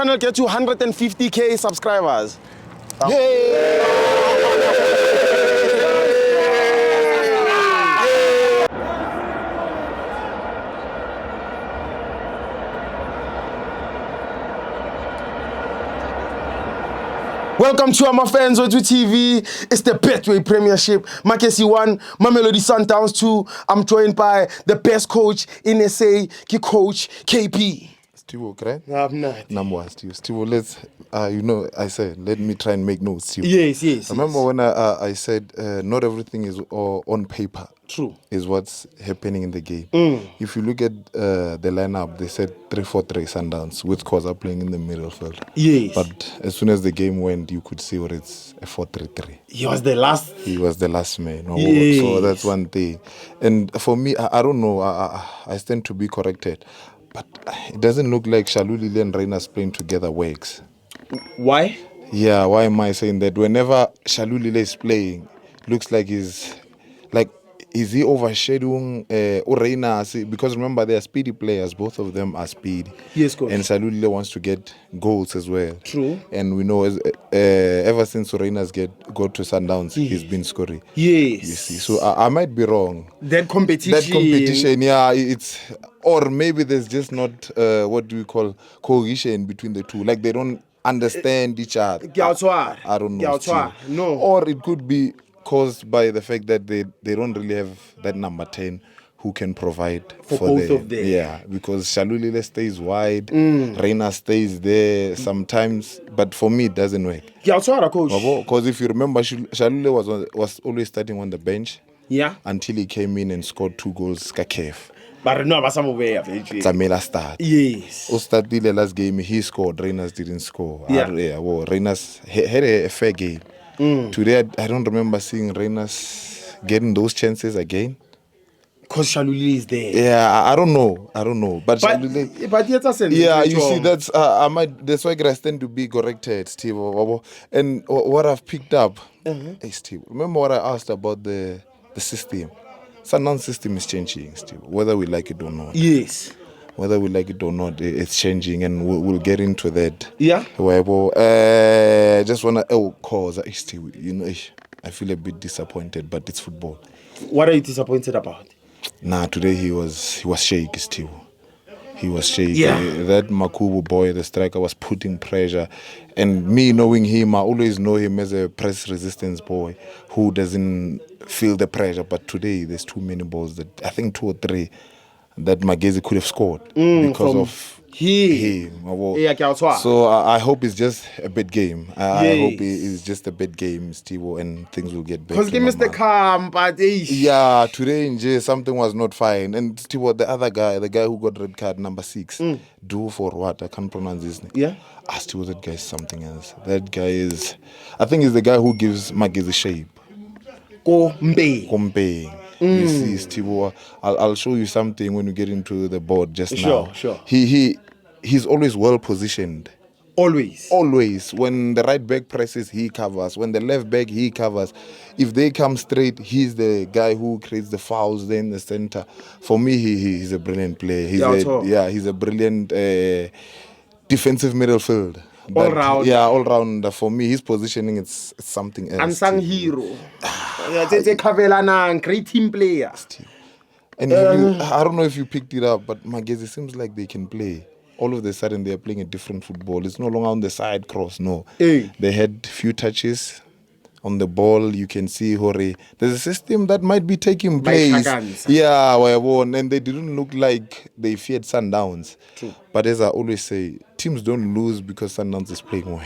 Channel get to 150k subscribers. Yay! Welcome to FANS Wethu TV. It's the Betway Premiership. Magesi 1, Mamelodi Sundowns 2. I'm joined by the best coach in SA, Coach KP. Steve, correct? I'm not. Number one, Steve. Steve, let's, I said, let me try and make notes, Steve. Yes. Remember when I said not everything is on paper. True. Is what's happening in the game. If you look at the lineup, they said 3-4-3 Sundowns with Koza playing in the middle field. Yes. But as soon as the game went, you could see what it's a 4-3-3. He was the last. He was the last man. Yes. So that's one thing. And for me, I don't know. I stand to be corrected. But it doesn't look like Shalulile and Reina's playing together works. Why? Yeah, why am I saying that? Whenever Shalulile is playing, looks like is he overshadowing Reina? Because remember, they are speedy players. Both of them are speedy. Yes, coach. And Shalulile wants to get goals as well. True. And we know ever since Reina's got to Sundowns, he's been scoring. Yes. You see, so I might be wrong. That competition, yeah, it's, or maybe there's just not what do we call cohesion between the two. Like they don't understand each other. I don't know. No. Or it could be caused by the fact that they don't really have that number 10 who can provide for both of them. Yeah, because Shalulile stays wide, Reina stays there sometimes, but for me it doesn't work. Coach. Because if you remember, Shalulile was always starting on the bench. Yeah. Until he came in and scored 2 goals, Kakef. But no, Zamela start. Yes. Ostatile last game, he scored. Reina's didn't score. Yeah. Well, Reina's had a fair game. Today, I don't remember seeing Reina's getting those chances again. Because Shalulile is there. Yeah, I don't know. But Shalulile, yeah, you see, that's that's why I stand to be corrected, Steve. And what I've picked up, hey, Steve, remember what I asked about the system? Sundowns system is changing, Steve, whether we like it or not. Yes. Whether we like it or not, it's changing, and we'll get into that. Yeah. Just wanna cause Steve, I feel a bit disappointed, but it's football. What are you disappointed about? Today he was shaky, Steve. He was shaky. Yeah. That Makubu boy, the striker, was putting pressure. And me knowing him, I always know him as a press resistance boy who doesn't feel the pressure. But today, there's too many balls that I think 2 or 3 that Magesi could have scored because of him. So I hope it's just a bad game. I hope it's just a bad game, Steve, and things will get better. Because game is the calm, but yeah, today in J something was not fine. And Steve, the other guy, the guy who got red card number 6, do for what? I can't pronounce his name. Yeah. Steve, that guy is something else. That guy is, I think he's the guy who gives Magesi shape. Kompe. You see, Steve, I'll show you something when we get into the board just now. Sure. He's always well positioned. Always. When the right back presses, he covers. When the left back, he covers. If they come straight, he's the guy who creates the fouls there in the center. For me, he's a brilliant player. He's a brilliant defensive midfield. All-rounder. Yeah, all-rounder. For me, his positioning is something else. Unsung hero. Great team player. And I don't know if you picked it up, but Magesi seems like they can play. All of a sudden, they are playing a different football. It's no longer on the side cross, no. They had few touches on the ball. You can see Hore. There's a system that might be taking place. Yeah, and they didn't look like they feared Sundowns. True. But as I always say, teams don't lose because Sundowns is playing well.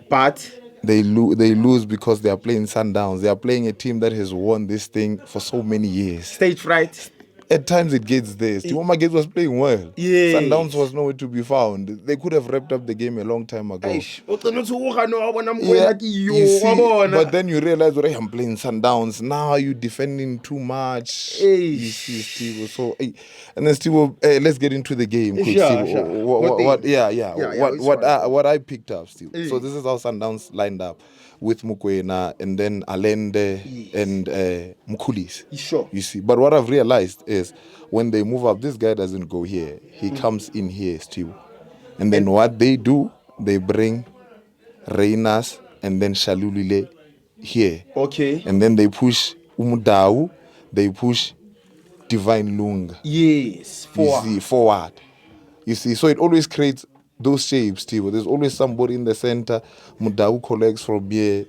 But they lose because they are playing Sundowns. They are playing a team that has won this thing for so many years. Stage fright. At times it gets there. Magesi was playing well. Yes. Sundowns was nowhere to be found. They could have wrapped up the game a long time ago. You see, but then you realize, I'm playing Sundowns. Now you're defending too much. You see, Steve. So, and then Steve, let's get into the game. Sure. What I picked up, Steve. So this is how Sundowns lined up with Mukwena and then Alende and Mkulis. Sure. You see, but what I've realized is when they move up, this guy doesn't go here. He comes in here, Steve. And then what they do, they bring Reinas and then Shalulile here. Okay. And then they push Umudau, they push Divine Lung. Yes. You see, forward. You see, so it always creates those shapes, too. There's always somebody in the center. Mudau collects from here.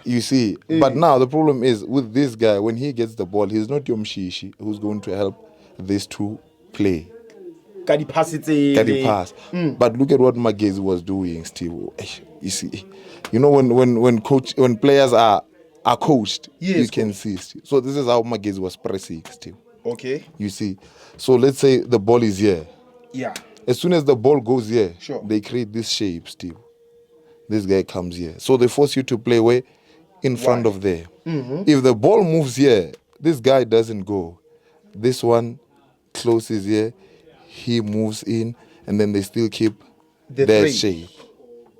You see, but now the problem is with this guy, when he gets the ball, he's not Yomshishi who's going to help these two play. Can he pass? But look at what Magesi was doing, Steve. You see, you know when players are coached, you can see. Steve. So this is how Magesi was pressing, Steve. Okay. You see, so let's say the ball is here. Yeah. As soon as the ball goes here, sure, they create this shape, Steve. This guy comes here, so they force you to play way in front of there. If the ball moves here, this guy doesn't go. This one closes here. He moves in, and then they still keep their shape.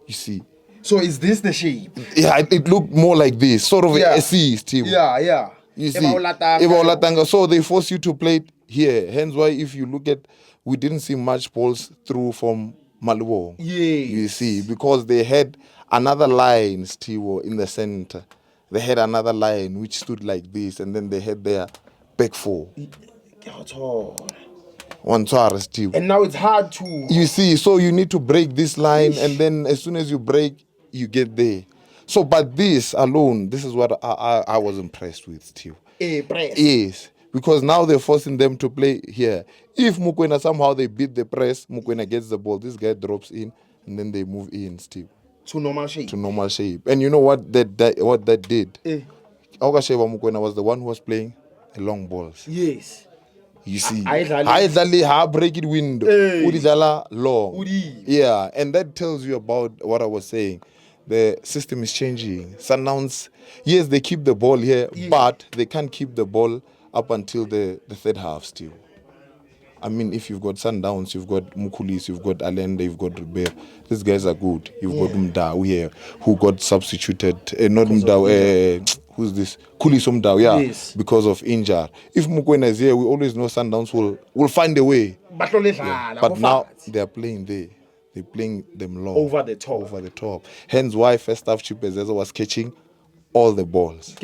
You see. So is this the shape? Yeah, it looked more like this, sort of a C, Steve. Yeah. You see. So they force you to play it here. Hence why, if you look at, we didn't see much balls through from Malubo. Yes. You see, because they had another line, Steve, in the center. They had another line which stood like this, and then they had their back four. One tower, Steve. And now it's hard to... You see, so you need to break this line, and then as soon as you break, you get there. So, but this alone, this is what I was impressed with, Steve. Press. Yes, because now they're forcing them to play here. If Mukwena somehow they beat the press, Mukwena gets the ball, this guy drops in, and then they move in, Steve. To normal shape. And you know what that did? Augasheva Mukwena was the one who was playing the long balls. Yes. You see, I break it window. Udidala long. Yeah, and that tells you about what I was saying. The system is changing. Sundowns, yes, they keep the ball here, but they can't keep the ball up until the third half still. I mean, if you've got Sundowns, you've got Mukulis, you've got Allende, you've got Ribeiro. These guys are good. You've got Mdau here, who got substituted. Not Mdau, who's this? Kulis Mdau, because of injury. If Mukwena is here, we always know Sundowns will find a way. But now they are playing there. They're playing them long. Over the top. Hence why first half Chipezezo was catching all the balls.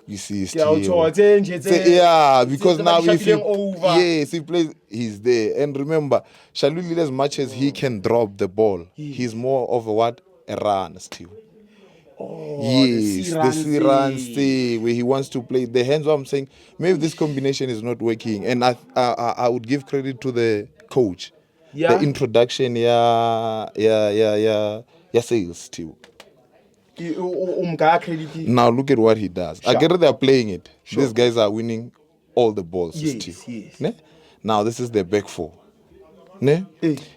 You see, still. Yeah, because now if he plays, he's there. And remember, Shalulile, as much as he can drop the ball, he's more of a runner still. Yes, the C runs where he wants to play. The hands, what I'm saying, maybe this combination is not working. And I would give credit to the coach. The introduction, sales too. Now look at what he does. I get it, they're playing it. These guys are winning all the balls. Yes. Ne? Now this is the back four. Ne?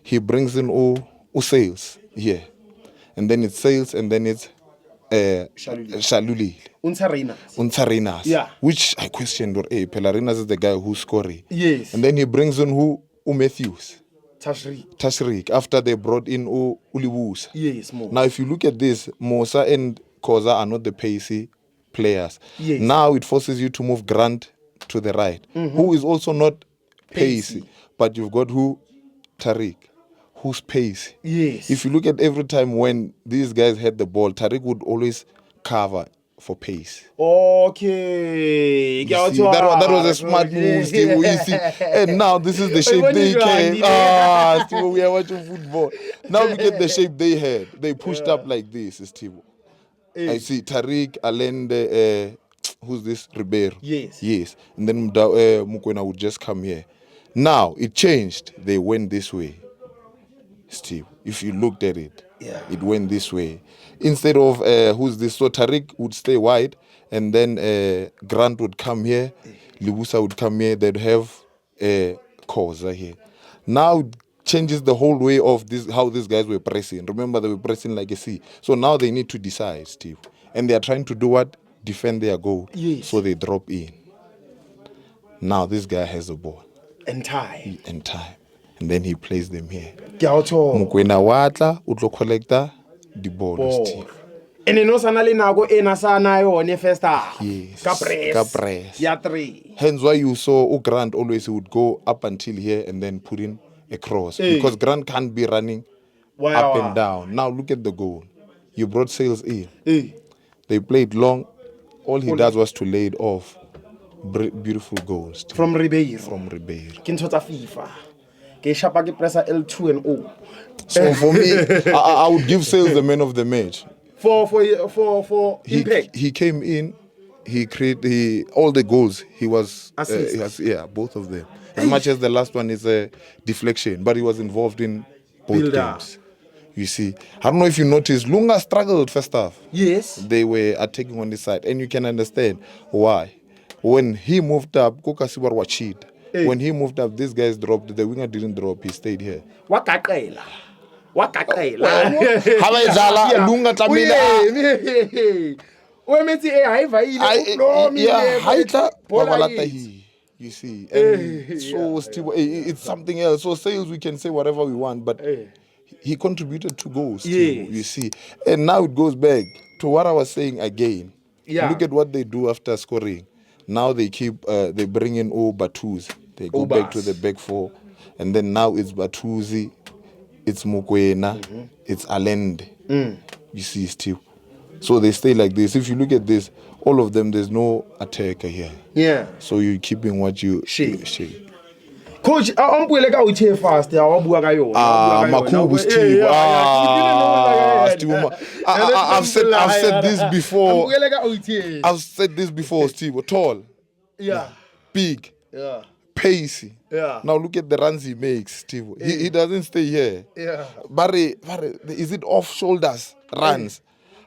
He brings in sales here. And then it's sales, and then it's Shaluli. Untarinas. Yeah. Which I questioned, Pelarinas is the guy who's scoring. Yes. And then he brings in Matthews. Tashrik. After they brought in Ulibusa. Yes, more. Now, if you look at this, Mosa and Koza are not the pacey players. Yes. Now it forces you to move Grant to the right, who is also not pacey. But you've got Tariq, who's pacey. Yes. If you look at every time when these guys had the ball, Tariq would always cover for pace. Okay. See, that was a smart move, Steve. You see. And now this is the shape they came. Steve, we are watching football. Now look at the shape they had. They pushed up like this, Steve. I see Tariq, Allende, who's this? Ribeiro. Yes. And then Mukwena would just come here. Now it changed. They went this way, Steve. If you looked at it, it went this way. Instead of who's this? So Tariq would stay wide, and then Grant would come here, Libusa would come here. They'd have Koza here. Now it changes the whole way of this, how these guys were pressing. Remember, they were pressing like a C. So now they need to decide, Steve, and they are trying to do what? Defend their goal. Yes. So they drop in. Now this guy has the ball. And time. And then he plays them here. Mukwena watla utlo collector the ball. And no sanali nago enasana yo first half. Yes. Capres. Ya 3. Hence why you saw Grant always would go up until here and then put in across because Grant can't be running up and down. Now look at the goal. You brought Sales in. They played long. All he does was to lay it off. Beautiful goals. From Ribeiro. Kintota FIFA. Ke pressa L2 and O. So for me, I would give Sales the man of the match. For impact. He came in. He created all the goals. He was both of them. As much as the last one is a deflection, but he was involved in both games. You see, I don't know if you noticed, Lunga struggled first half. Yes. They were attacking on the side, and you can understand why. When he moved up, Kokasibar was cheat. When he moved up, these guys dropped. The winger didn't drop. He stayed here. Wakaqela. Lunga Tamila. You see, and so Steve, it's something else. So Sales, we can say whatever we want, but he contributed to goals. Yes. You see, and now it goes back to what I was saying again. Look at what they do after scoring. Now they they bring in Batus. They go back to the back four, and then now it's Batuzi, it's Mukwena, it's Allende. You see, Steve. So they stay like this. If you look at this, all of them, there's no attacker here. Yeah. So you're keeping what you shake. Coach, I'm going to go fast. Makubu Steve. Steve. I've said this before. I've said this before, Steve. Tall. Yeah. Big. Yeah. Pacey. Yeah. Now look at the runs he makes, Steve. He doesn't stay here. Yeah. Barry, is it off shoulders runs?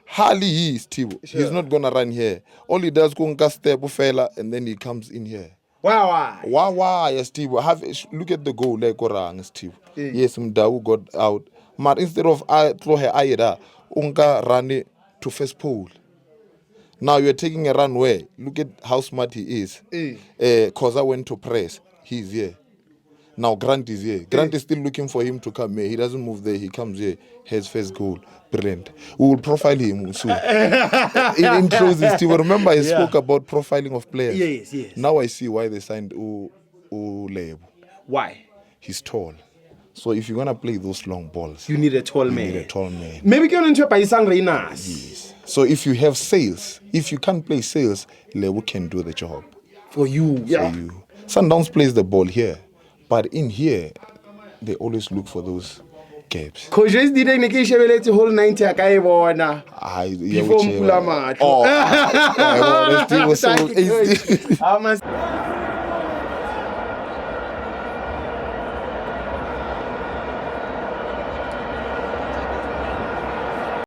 Hardly he is, Steve. Sure. He's not gonna run here. All he does is step fella, and then he comes in here. Wow, yes, Steve. Look at the goal, like Korang, Steve. Yes, Mdau got out. But instead of throw her Ayeda, Unka run it to first pole. Now you're taking a run where? Look at how smart he is. Koza went to press. He's here. Now Grant is here. Grant is still looking for him to come here. He doesn't move there. He comes here. Heads first goal. Brilliant. We will profile him soon. In closing, Steve, remember I spoke about profiling of players. Yes. Now I see why they signed Ulebo. Why? He's tall. So if you're going to play those long balls, you need a tall man. You need a tall man. Maybe get into Paisang Reinas. Yes. So if you have Sales, if you can't play Sales, Lebo can do the job. For you. Sundowns plays the ball here. But in here, they always look for those gaps. Coach, just didn't make the whole 90 before Mpulamata.